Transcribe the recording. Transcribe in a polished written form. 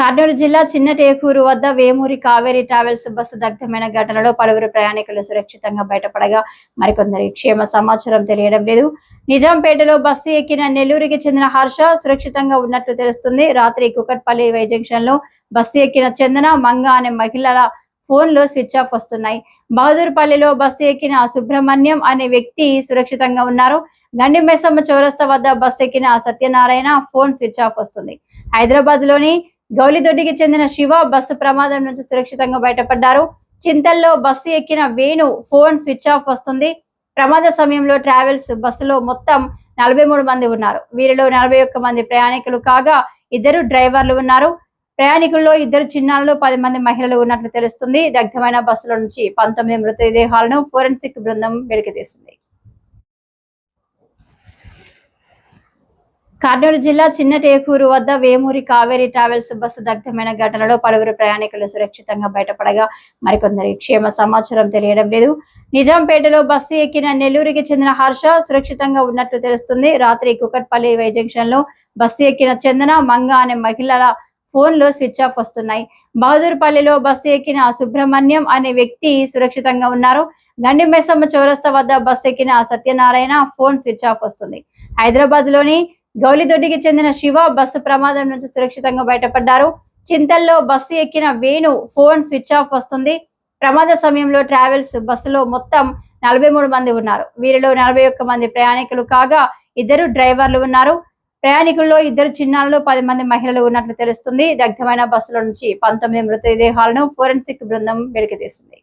కర్నూలు జిల్లా చిన్నటేకూరు వద్ద Vemuri Kaveri travels bus దగ్ధమైన ఘటనలో పలువురు ప్రయాణికులు సురక్షితంగా బయటపడగా మరికొందరి క్షేమ సమాచారం తెలియడం లేదు. నిజాంపేటలో బస్సు ఎక్కిన నెల్లూరుకి చెందిన హర్ష సురక్షితంగా ఉన్నట్లు తెలుస్తుంది. రాత్రి కుకట్పల్లి వై జంక్షన్ లో బస్సు ఎక్కిన చందన, మంగ అనే మహిళల ఫోన్లో స్విచ్ ఆఫ్ వస్తున్నాయి. బహదూర్పల్లిలో బస్సు ఎక్కిన సుబ్రహ్మణ్యం అనే వ్యక్తి సురక్షితంగా ఉన్నారు. గండి మెసమ్మ చౌరస్తా వద్ద బస్సు ఎక్కిన సత్యనారాయణ ఫోన్ స్విచ్ ఆఫ్ వస్తుంది. హైదరాబాద్ లోని గౌలిదొడ్డికి చెందిన శివ బస్సు ప్రమాదం నుంచి సురక్షితంగా బయటపడ్డారు. చింతల్లో బస్సు ఎక్కిన వేణు ఫోన్ స్విచ్ ఆఫ్ వస్తుంది. ప్రమాద సమయంలో ట్రావెల్స్ బస్సులో మొత్తం 43 మంది ఉన్నారు. వీరిలో 41 మంది ప్రయాణికులు కాగా 2 డ్రైవర్లు ఉన్నారు. ప్రయాణికుల్లో 2 చిన్నారులు, 10 మంది మహిళలు ఉన్నట్లు తెలుస్తుంది. దగ్ధమైన బస్సుల నుంచి 19 మృతదేహాలను ఫోరెన్సిక్ బృందం వెలికితీసింది. కర్నూలు జిల్లా చిన్నటేకూరు వద్ద వేమూరి కావేరీ ట్రావెల్స్ బస్సు దగ్ధమైన ఘటనలో పలువురు ప్రయాణికులు సురక్షితంగా బయటపడగా మరికొందరి క్షేమ సమాచారం తెలియడం లేదు. నిజాంపేటలో బస్సు ఎక్కిన నెల్లూరుకి చెందిన హర్ష సురక్షితంగా ఉన్నట్లు తెలుస్తుంది. రాత్రి కుకట్పల్లి వై జంక్షన్ లో బస్సు ఎక్కిన చందన, మంగ అనే మహిళల ఫోన్లో స్విచ్ ఆఫ్ వస్తున్నాయి. బహదూర్పల్లిలో బస్సు ఎక్కిన సుబ్రహ్మణ్యం అనే వ్యక్తి సురక్షితంగా ఉన్నారు. గండి మెసమ్మ చౌరస్తా వద్ద బస్సు ఎక్కిన సత్యనారాయణ ఫోన్ స్విచ్ ఆఫ్ వస్తుంది. హైదరాబాద్ లోని గౌలిదొడ్డికి చెందిన శివ బస్సు ప్రమాదం నుంచి సురక్షితంగా బయటపడ్డారు. చింతల్లో బస్సు ఎక్కిన వేణు ఫోన్ స్విచ్ ఆఫ్ వస్తుంది. ప్రమాద సమయంలో ట్రావెల్స్ బస్సులో మొత్తం 43 మంది ఉన్నారు. వీరిలో 41 మంది ప్రయాణికులు కాగా 2 డ్రైవర్లు ఉన్నారు. ప్రయాణికుల్లో 2 చిన్నారులు, 10 మంది మహిళలు ఉన్నట్లు తెలుస్తుంది. దగ్ధమైన బస్సుల నుంచి 19 మృతదేహాలను ఫోరెన్సిక్ బృందం వెలికితీసింది.